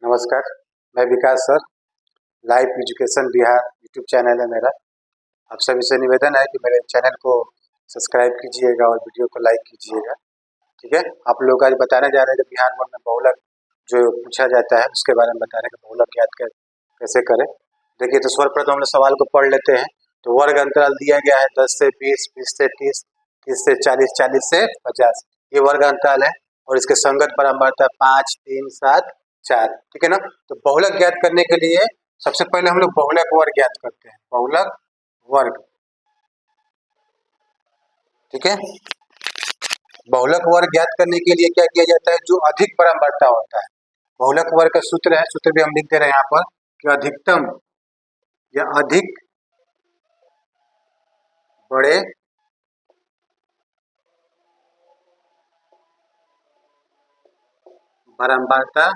नमस्कार, मैं Vikas sir. Live education Bihar YouTube channel है मेरा। आप सभी से निवेदन है कि मेरे चैनल को सब्सक्राइब कीजिएगा और वीडियो को लाइक कीजिएगा। ठीक है, आप लोग आज बताने जा रहे हैं कि बिहार बोर्ड में बहुलक जो पूछा जाता है उसके बारे में बता रहे हैं कि बहुलक याद कैसे करें। देखिए, तो सर्वप्रथम हम लोग सवाल को पढ़ लेते हैं। तो वर्ग अंतराल दिया गया है 10 से 20, 20 से 30, 30 से 40, 40 से 50। ये वर्ग अंतराल है और इसके संगत बराबरता 5, 3, 7, 4। ठीक है ना। तो बहुलक ज्ञात करने के लिए सबसे पहले हम लोग बहुलक वर्ग ज्ञात करते हैं। बहुलक वर्ग, ठीक है। बहुलक वर्ग ज्ञात करने के लिए क्या किया जाता है? जो अधिक बराबरता होता है, बहुलक वर्ग का सूत्र है, सूत्र भी हम लिख दे रहे हैं यहाँ पर कि अधिकतम या अधिक बड़े बराबरता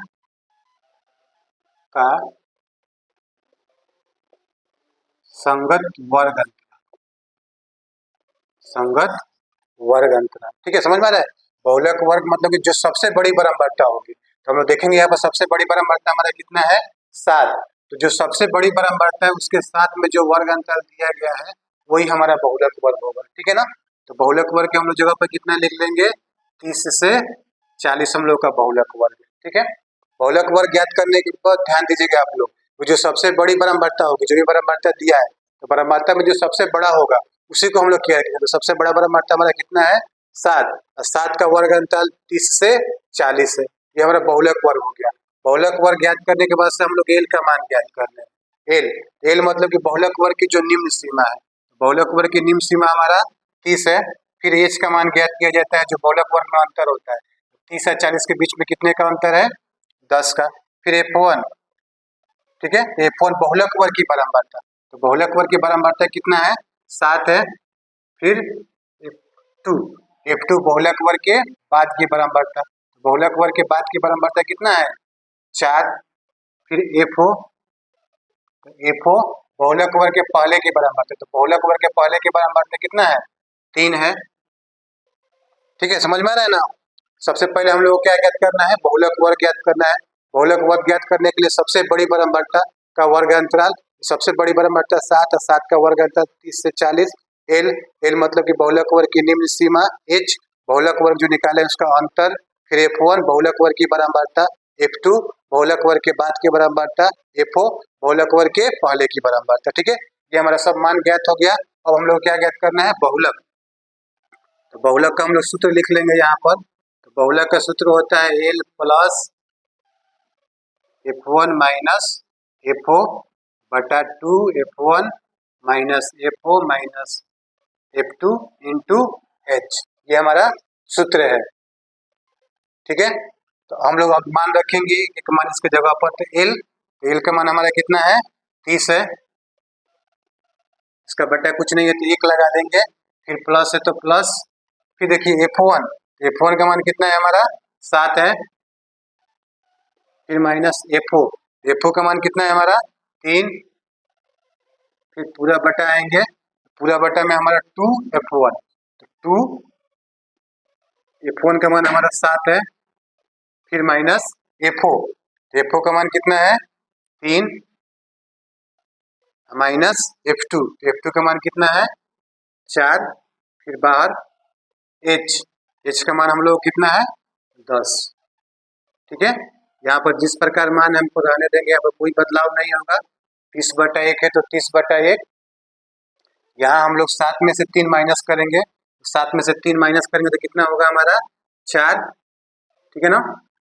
का संगत वर्ग अंतराल, संगत वर्ग अंतराल। ठीक है, समझ में आ रहा है? बहुलक वर्ग मतलब कि जो सबसे बड़ी बराबरता होगी। तो हम लोग देखेंगे यहाँ पर सबसे बड़ी बराबरता हमारा कितना है? 7। तो जो सबसे बड़ी बराबरता है उसके साथ में जो वर्ग अंतराल दिया गया है वही हमारा बहुलक वर्ग होगा। ठीक है ना। तो बहुलक वर्ग के हम लोग जगह पर कितना लिख लेंगे? 30 से 40 हम लोग का बहुलक वर्ग। ठीक है, बहुलक वर्ग ज्ञात करने के बाद ध्यान दीजिएगा आप लोग, जो सबसे बड़ी बराबरता होगी, जो भी बराबरता दिया है, तो बराबरता में जो सबसे बड़ा होगा उसी को हम लोग क्या करेंगे? तो सबसे बड़ा बराबरता हमारा कितना है? 7। 7 का वर्ग अंतराल 30 से 40 है। ये हमारा बहुलक वर्ग हो गया। बहुलक वर्ग ज्ञात करने के बाद से हम लोग एल का मान ज्ञात कर रहे हैं। एल, एल मतलब कि बहुलक वर्ग की जो निम्न सीमा है, बहुलक वर्ग की निम्न सीमा हमारा 30 है। फिर एच का मान ज्ञात किया जाता है, जो बहुलक वर्ग में अंतर होता है। 30 और 40 के बीच में कितने का अंतर है? 10 का। फिर F1, ठीक है, F1 बहुलक वर्ग की बराबरता। तो बहुलक वर्ग की बराबरता कितना है? 7 है। फिर F2, F2 बहुलक वर्ग के बाद की बराबरता। बहुलक वर्ग के बाद की बराबरता कितना है? 4। फिर FO, FO बहुलक वर्ग के पहले की बराबरता। तो बहुलक वर्ग के पहले की बराबरता कितना है? 3 है। ठीक है, समझ में आ रहा है ना। सबसे पहले हम लोग को क्या ज्ञात करना है? बहुलक वर्ग ज्ञात करना है। बहुलक वर्ग ज्ञात करने के लिए सबसे बड़ी बराबरता का वर्ग अंतराल, सबसे बड़ी बराबरता 7 और 7 का वर्ग अंतराल 30 से 40। एल, एल मतलब कि बहुलक वर्ग की निम्न सीमा। एच, बहुलक वर्ग जो निकाले उसका अंतर। फिर F1 बहुलक वर्ग की बराबरता। F2 बहुलक वर्ग के बाद की बराबरता। FO बहुलक वर्ग के पहले की बराबरता। ठीक है, ये हमारा सब मान ज्ञात हो गया। अब हम लोग क्या ज्ञात करना है? बहुलक। तो बहुलक का हम लोग सूत्र लिख लेंगे यहाँ पर। तो बहुलक का सूत्र होता है L plus F1 minus FO बटा 2 F1 minus FO minus F2 into H। ये हमारा सूत्र है। ठीक है, तो हम लोग अब मान रखेंगे एक मान इसके जगह पर। तो एल, एल का मान हमारा कितना है? 30 है। इसका बटा कुछ नहीं है तो 1 लगा देंगे। फिर प्लस है तो प्लस। फिर देखिए F1, F1 का मान कितना है हमारा? 7 है। फिर माइनस FO, FO का मान कितना है हमारा? 3। फिर पूरा बटा आएंगे, पूरा बटा में हमारा 2 F1, तो 2 F1 का मान हमारा 7 है। फिर माइनस FO, FO का मान कितना है? 3 माइनस F2, F2 का मान कितना है? 4। फिर बाहर H, H का मान हम लोग कितना है? 10। ठीक है, यहाँ पर जिस प्रकार मान हमको रहने देंगे, यहाँ पर कोई बदलाव नहीं होगा। 30/1 है तो 30/1। यहाँ हम लोग 7 में से 3 माइनस करेंगे, 7 में से 3 माइनस करेंगे तो कितना होगा हमारा? 4। ठीक है ना।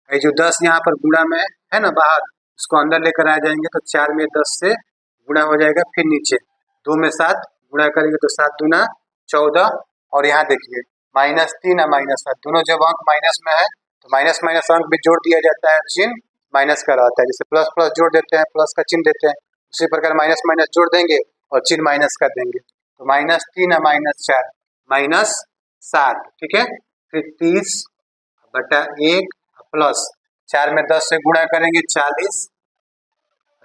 ये जो 10 यहाँ पर गुणा में है ना बाहर, उसको अंदर लेकर आ जाएंगे तो 4 में 10 से गुणा हो जाएगा। फिर नीचे 2 में 7 गुणा करेंगे तो 7 दूना 14। और यहाँ देखिए -3 और -7 दोनों जब अंक माइनस में है तो माइनस माइनस अंक भी जोड़ दिया जाता है, चिन्ह माइनस का रहता है। जैसे प्लस प्लस जोड़ देते हैं, प्लस का चिन्ह देते हैं, उसी प्रकार माइनस माइनस जोड़ देंगे और चिन्ह माइनस कर देंगे। तो -3 और -4 -7। ठीक है, फिर 30/1 प्लस 4 में 10 से गुणा करेंगे 40,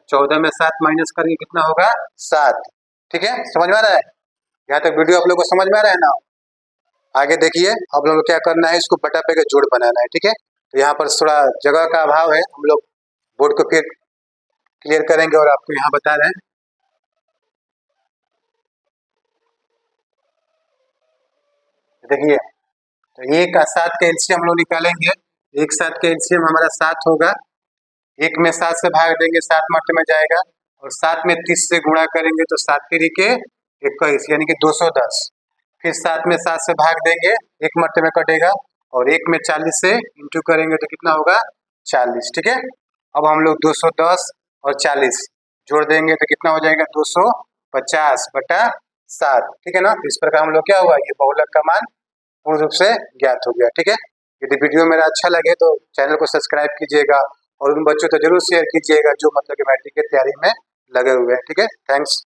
14 में 7 माइनस करेंगे कितना होगा? 7। ठीक है, समझ में आ रहा है? यहाँ तक वीडियो आप लोग को समझ में आ रहा है ना? आगे देखिए, आप लोगों को क्या करना है? इसको बटा पे का जोड़ बनाना है। ठीक है, तो यहाँ पर थोड़ा जगह का अभाव है, हम लोग बोर्ड को फिर क्लियर करेंगे और आपको यहाँ बता रहे हैं। देखिए, तो 1 और 7 का एलसीएम हम लोग निकालेंगे। 1 7 का एलसीएम हमारा 7 होगा। 1 में 7 से भाग देंगे, 7 मर्ते में जाएगा, और 7 में 30 से गुणा करेंगे तो 7 तिरी के 21 यानी कि 210। फिर 7 में 7 से भाग देंगे, 1 मर्ते में कटेगा, और 1 में 40 से इंटू करेंगे तो कितना होगा 40। ठीक है, अब हम लोग 210 और 40 जोड़ देंगे तो कितना हो जाएगा 250/7। ठीक है ना, इस प्रकार हम लोग क्या हुआ, ये बहुलक का मान पूर्ण रूप से ज्ञात हो गया। ठीक है, यदि वीडियो मेरा अच्छा लगे तो चैनल को सब्सक्राइब कीजिएगा और उन बच्चों को जरूर शेयर कीजिएगा जो मतलब कि मैट्रिक की तैयारी में लगे हुए हैं। ठीक है, थैंक्स।